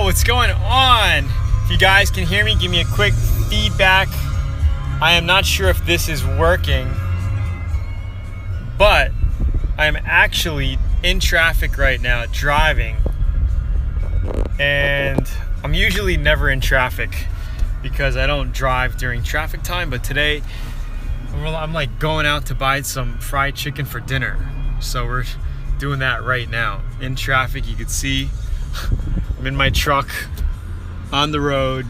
what's going on? If you guys can hear me, give me a quick feedback. I am not sure if this is working, but I am actually in traffic right now, driving. And I'm usually never in traffic because I don't drive during traffic time, but today I'm like going out to buy some fried chicken for dinner. So we're doing that right now. In traffic, you can see I'm in my truck on the road.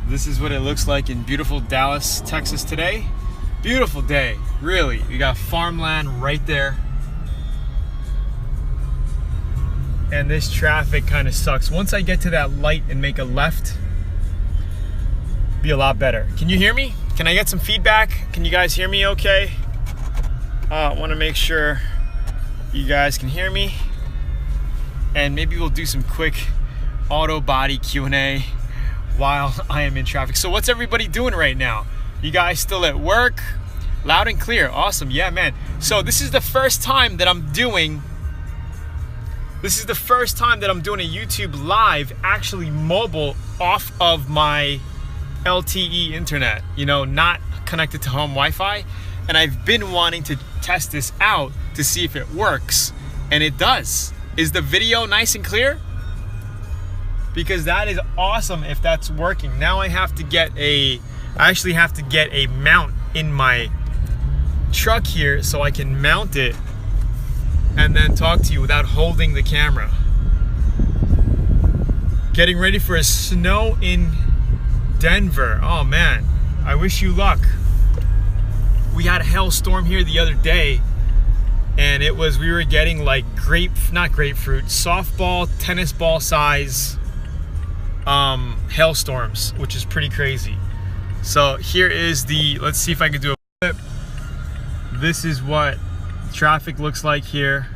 This is what it looks like in beautiful Dallas, Texas today. Beautiful day, really. We got farmland right there. And this traffic kind of sucks. Once I get to that light and make a left, be a lot better. Can you hear me? Can I get some feedback? Can you guys hear me okay? I want to make sure you guys can hear me. And maybe we'll do some quick Autobody Q&A while I am in traffic. So what's everybody doing right now? You guys still at work? Loud and clear. Awesome. Yeah, man. So this is the first time that I'm doing a YouTube live, actually mobile, off of my LTE internet, you know, not connected to home Wi-Fi. And I've been wanting to test this out to see if it works, and it does. Is the video nice and clear? Because that is awesome if that's working. Now I actually have to get a mount in my truck here so I can mount it and then talk to you without holding the camera. Getting ready for a snow in Denver. Oh man, I wish you luck. We had a hailstorm here the other day, and we were getting like softball, tennis ball size hailstorms, which is pretty crazy. So here is let's see if I can do a flip. This is what traffic looks like here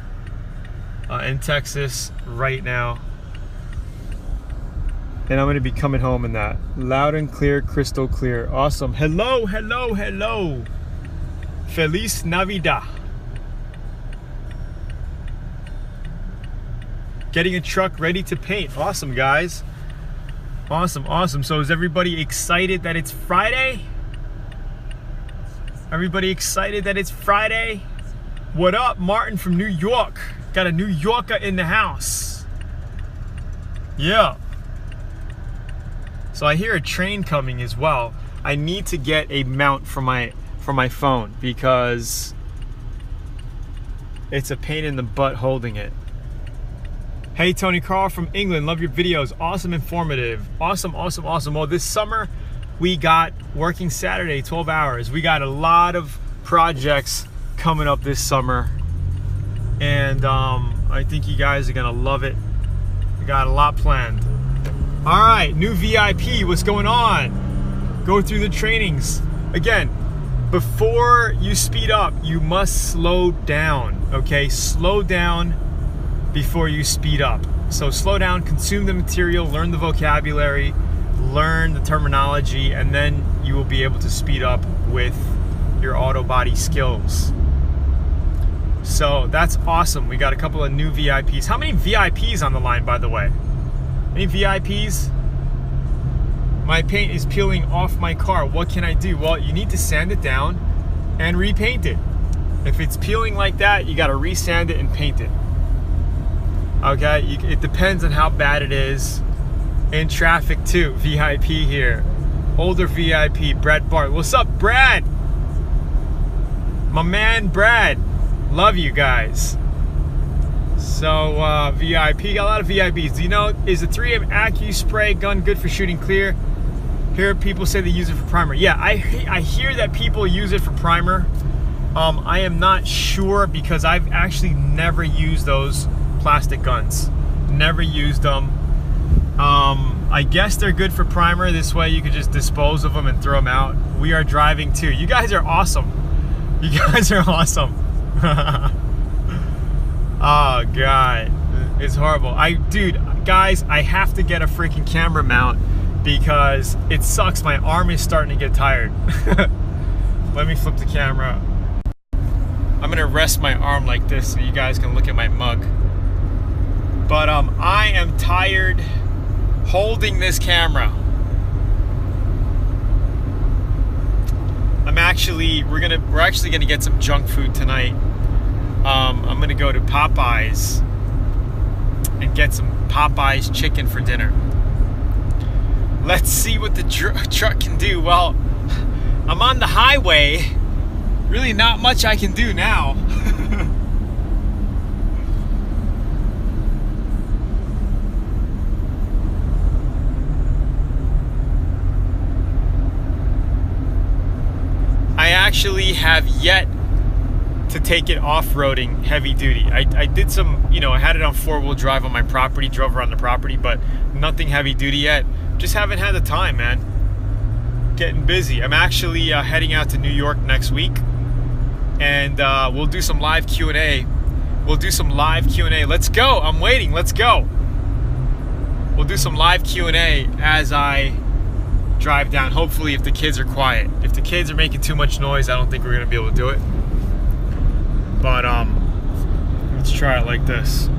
in Texas right now. And I'm gonna be coming home in that. Loud and clear, crystal clear. Awesome. Hello, hello, hello. Feliz Navidad. Getting a truck ready to paint. Awesome, guys. Awesome, awesome. So is everybody excited that it's Friday? Everybody excited that it's Friday? What up, Martin from New York? Got a New Yorker in the house. Yeah. So I hear a train coming as well. I need to get a mount for my phone because it's a pain in the butt holding it. Hey, Tony Carl from England, love your videos. Awesome, informative. Awesome, awesome, awesome. Well, this summer we got working Saturday, 12 hours. We got a lot of projects coming up this summer, and I think you guys are gonna love it. We got a lot planned. All right, new VIP, what's going on? Go through the trainings. Again, before you speed up, you must slow down, okay? Slow down before you speed up. So slow down, consume the material, learn the vocabulary, learn the terminology, and then you will be able to speed up with your Autobody skills. So that's awesome. We got a couple of new VIPs. How many VIPs on the line, by the way? Any VIPs? My paint is peeling off my car. What can I do? Well, you need to sand it down and repaint it. If it's peeling like that, you got to resand it and paint it. Okay, it depends on how bad it is. In traffic too, VIP here. Older VIP, Brad Bart. What's up, Brad? My man, Brad. Love you guys. So VIP, got a lot of VIPs. Do you know, is the 3M Accu spray gun good for shooting clear? Hear people say they use it for primer. Yeah, I hear that people use it for primer. I am not sure because I've actually never used those plastic guns. Never used them. I guess they're good for primer. This way you could just dispose of them and throw them out. We are driving too. You guys are awesome. You guys are awesome. Oh God, it's horrible. Dude, guys, I have to get a freaking camera mount because it sucks. My arm is starting to get tired. Let me flip the camera. I'm gonna rest my arm like this so you guys can look at my mug. But I am tired holding this camera. We're actually gonna get some junk food tonight. I'm gonna go to Popeyes and get some Popeyes chicken for dinner. Let's see what the truck can do. Well, I'm on the highway. Really not much I can do now. I actually have yet to take it off-roading heavy duty. I did some, I had it on 4-wheel drive on my property, drove around the property, but nothing heavy duty yet. Just haven't had the time, man. Getting busy. I'm actually heading out to New York next week, and we'll do some live Q&A. Let's go. I'm waiting. Let's go. We'll do some live Q&A as I drive down. Hopefully, if the kids are quiet. If the kids are making too much noise, I don't think we're gonna be able to do it. But let's try it like this.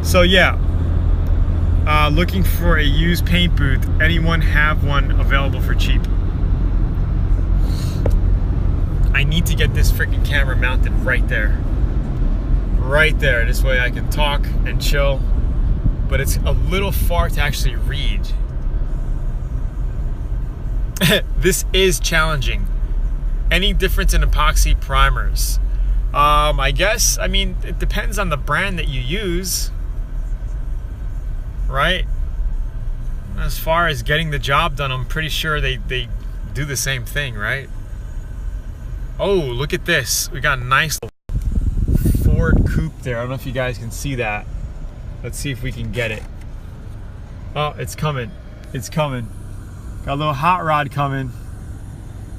So yeah, looking for a used paint booth. Anyone have one available for cheap? I need to get this freaking camera mounted right there. Right there. This way I can talk and chill. But it's a little far to actually read. This is challenging. Any difference in epoxy primers? I guess, it depends on the brand that you use, right? As far as getting the job done, I'm pretty sure they do the same thing, right? Oh, look at this. We got a nice Ford coupe there. I don't know if you guys can see that. Let's see if we can get it. Oh, it's coming. It's coming. Got a little hot rod coming.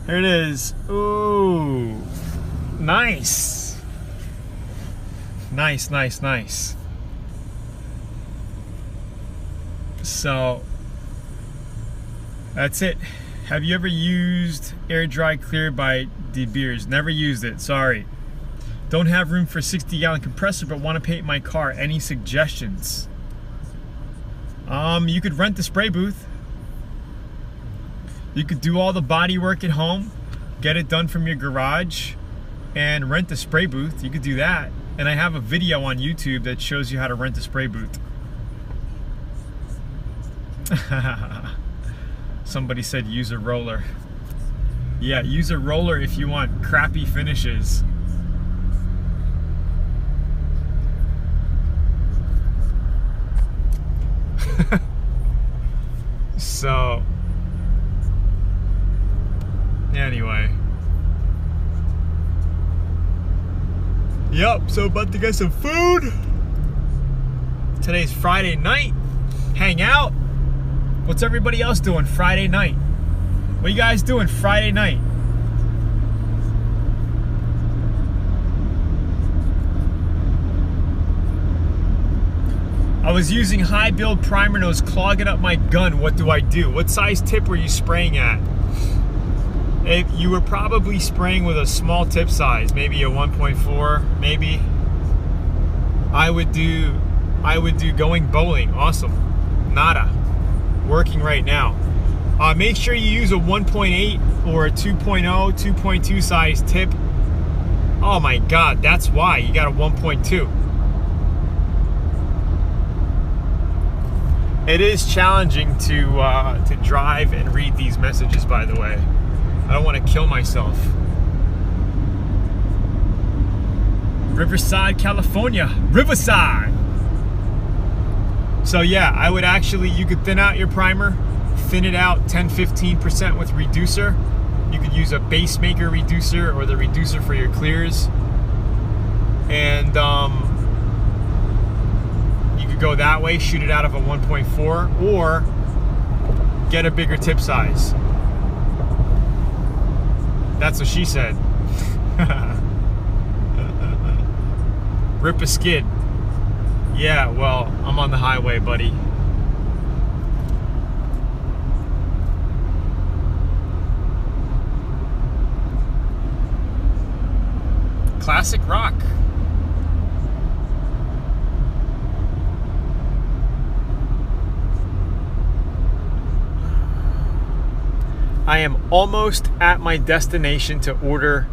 Here it is. Ooh. Nice. Nice, nice, nice. So, that's it. Have you ever used Air Dry Clear by De Beers? Never used it, sorry. Don't have room for a 60-gallon compressor, but want to paint my car. Any suggestions? You could rent the spray booth. You could do all the body work at home, get it done from your garage, and rent the spray booth. You could do that. And I have a video on YouTube that shows you how to rent a spray booth. Somebody said use a roller. Yeah, use a roller if you want crappy finishes. So, anyway. Yep, so about to get some food. Today's Friday night. Hang out. What's everybody else doing Friday night? What are you guys doing Friday night? I was using high build primer and it was clogging up my gun. What do I do? What size tip were you spraying at? If you were probably spraying with a small tip size, maybe a 1.4, maybe. I would do going bowling. Awesome. Nada. Working right now. Make sure you use a 1.8 or a 2.0, 2.2 size tip. Oh my God, that's why you got a 1.2. It is challenging to drive and read these messages, by the way. I don't want to kill myself. Riverside, California. Riverside! So yeah, I would actually, you could thin out your primer, thin it out 10-15% with reducer. You could use a base maker reducer or the reducer for your clears. And you could go that way, shoot it out of a 1.4, or get a bigger tip size. That's what she said. Rip a skid. Yeah, well, I'm on the highway, buddy. Classic rock. am almost at my destination to order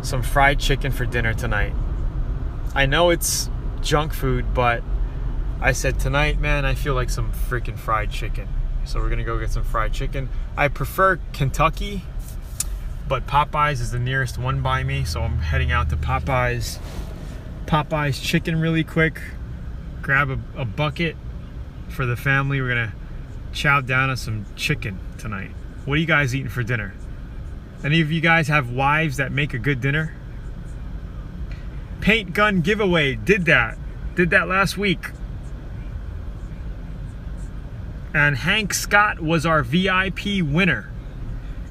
some fried chicken for dinner tonight. I know it's junk food, but I said tonight, man, I feel like some freaking fried chicken. So we're gonna go get some fried chicken. I prefer Kentucky, but Popeyes is the nearest one by me, so I'm heading out to Popeyes. Popeyes chicken really quick. Grab a bucket for the family. We're gonna chow down on some chicken tonight. What are you guys eating for dinner? Any of you guys have wives that make a good dinner? Paint gun giveaway, did that last week. And Hank Scott was our VIP winner.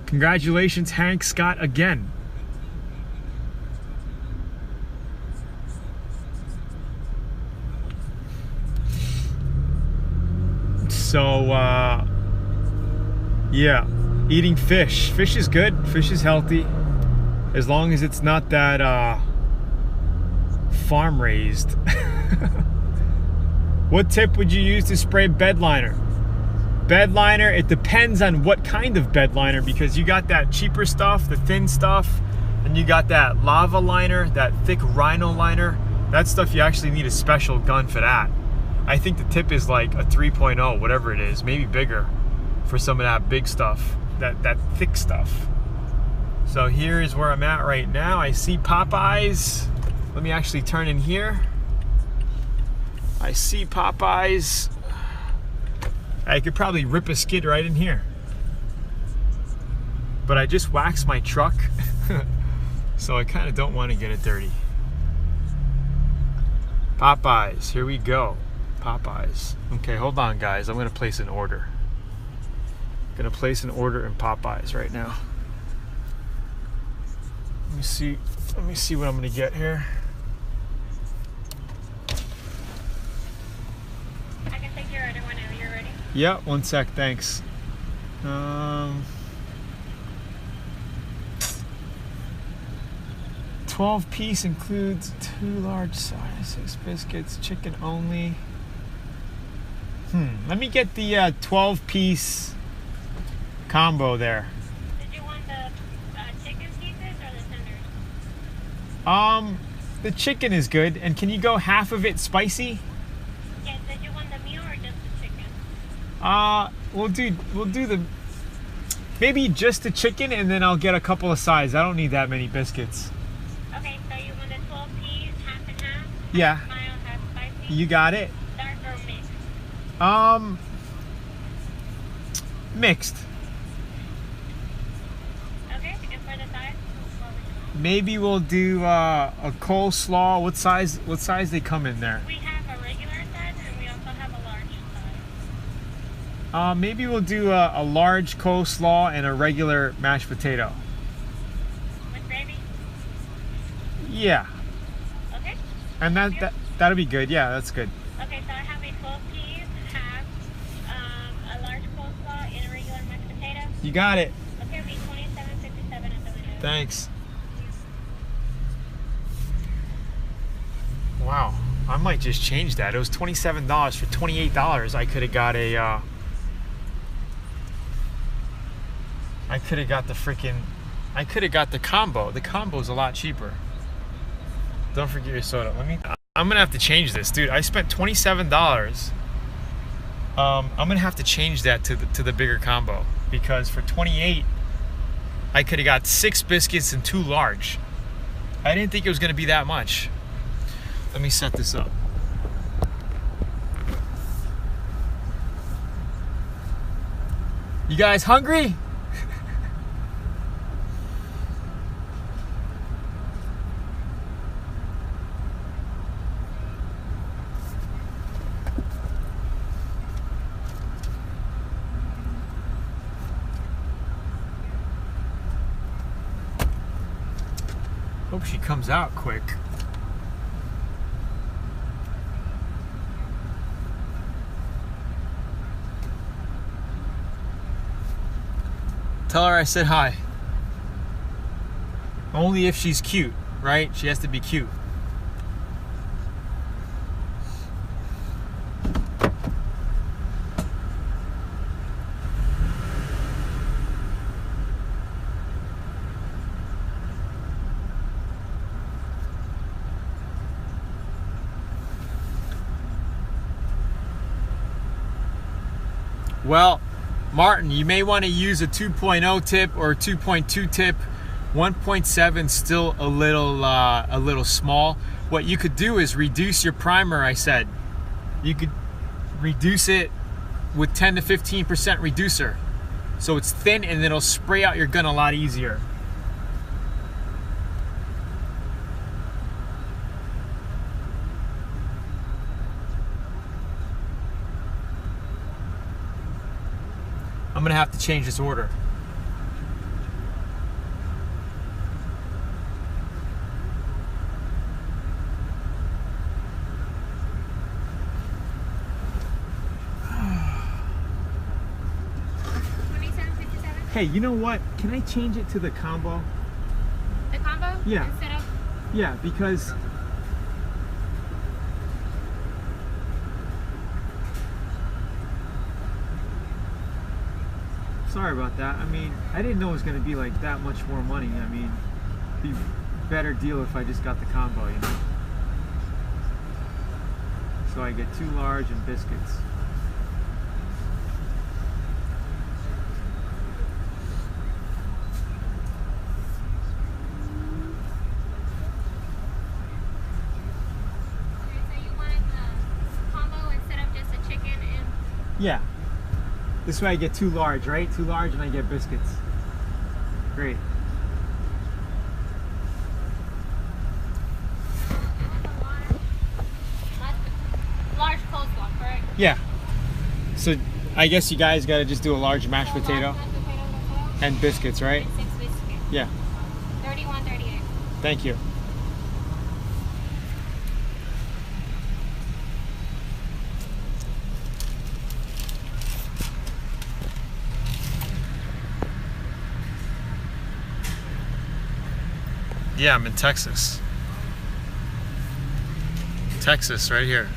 Congratulations, Hank Scott, again. So, yeah, eating fish. Fish is good. Fish is healthy. As long as it's not that farm raised. What tip would you use to spray bed liner? Bed liner, it depends on what kind of bed liner, because you got that cheaper stuff, the thin stuff, and you got that lava liner, that thick rhino liner. That stuff, you actually need a special gun for that. I think the tip is like a 3.0, whatever it is, maybe bigger for some of that big stuff, that thick stuff. So here is where I'm at right now. I see Popeyes. Let me actually turn in here. I see Popeyes. I could probably rip a skid right in here. But I just waxed my truck, so I kind of don't want to get it dirty. Popeyes, here we go. Popeyes. Okay, hold on guys, I'm gonna place an order. Gonna place an order in Popeyes right now. Let me see what I'm gonna get here. I can take your order whenever you're ready. Yeah, one sec, thanks. 12-piece includes 2 large sizes, biscuits, chicken only. Let me get the 12-piece combo there. Did you want the chicken pieces or the tenders? The chicken is good, and can you go half of it spicy? Yes, did you want the meal or just the chicken? We'll do the, maybe just the chicken, and then I'll get a couple of sides. I don't need that many biscuits. Okay, so you want the 12-piece, half and half? Yeah. Half mild, half spicy? You got it. Dark or mixed? Mixed. Okay, and for the sides, what would you want? Maybe we'll do a coleslaw. What size they come in there? We have a regular size and we also have a large size. Maybe we'll do a large coleslaw and a regular mashed potato. With gravy? Yeah. Okay. And that'll be good. Yeah, that's good. Okay, so I have a 12-piece, half, a large coleslaw, and a regular mashed potato. You got it. Okay, it'll be $27.57 at the window. Thanks. Wow, I might just change that. It was $27 for $28. I could have got a. I could have got the combo. The combo is a lot cheaper. Don't forget your soda. I'm gonna have to change this, dude. I spent $27. I'm gonna have to change that to the bigger combo, because for $28, I could have got 6 biscuits and 2 large. I didn't think it was gonna be that much. Let me set this up. You guys hungry? Hope she comes out quick. Tell her I said hi. Only if she's cute, right? She has to be cute. Well, Martin, you may want to use a 2.0 tip or a 2.2 tip. 1.7 still a little small. What you could do is reduce your primer. I said you could reduce it with 10 to 15% reducer, so it's thin and it'll spray out your gun a lot easier. I'm gonna have to change this order. Hey, you know what? Can I change it to the combo? The combo? Yeah. Instead of... Yeah, because sorry about that. I mean, I didn't know it was going to be like that much more money. I mean, it'd be a better deal if I just got the combo, you know? So I get 2 large and biscuits. Yeah. This way I get 2 large, right? 2 large and I get biscuits. Great. Large coleslaw, correct? Yeah. So I guess you guys got to just do a large mashed potato and biscuits, right? And 6 biscuits. Yeah. 31.38. Thank you. Yeah, I'm in Texas. Texas, right here.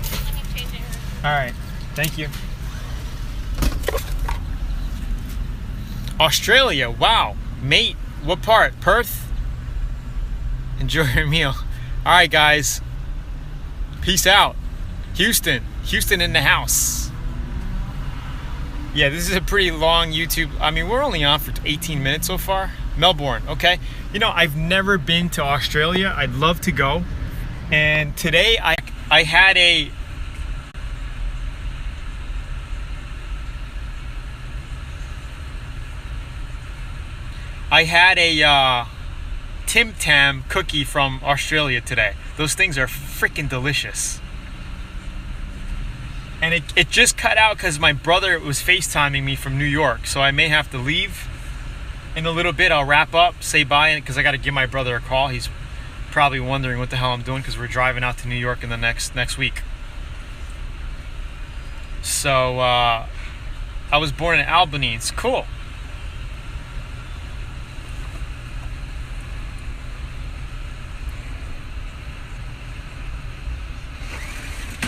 Let me change it. All right, thank you. Australia, wow. Mate, what part? Perth? Enjoy your meal. All right, guys. Peace out. Houston in the house. Yeah, this is a pretty long YouTube. I mean, we're only on for 18 minutes so far. Melbourne, okay. You know, I've never been to Australia. I'd love to go. And today I had a Tim Tam cookie from Australia today. Those things are freaking delicious. And it just cut out because my brother was FaceTiming me from New York, so I may have to leave in a little bit. I'll wrap up, say bye, because I got to give my brother a call. He's probably wondering what the hell I'm doing because we're driving out to New York in the next week. So I was born in Albany. It's cool.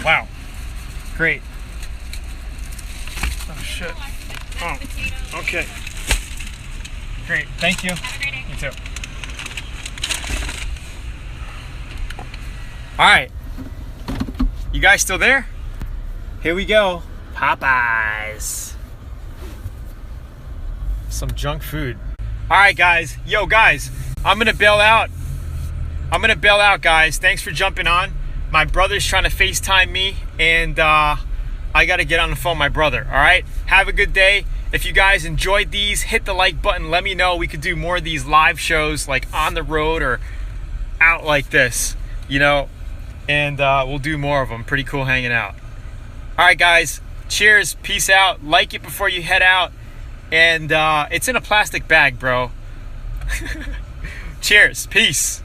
Wow. Great. Oh shit. Oh, okay. Great. Thank you. Have a great day. You too. All right. You guys still there? Here we go. Popeyes. Some junk food. All right, guys. Yo, guys. I'm gonna bail out. Guys. Thanks for jumping on. My brother's trying to FaceTime me, and I got to get on the phone with my brother, all right? Have a good day. If you guys enjoyed these, hit the like button. Let me know. We could do more of these live shows, like on the road or out like this, you know? And we'll do more of them. Pretty cool hanging out. All right, guys. Cheers. Peace out. Like it before you head out. And it's in a plastic bag, bro. Cheers. Peace.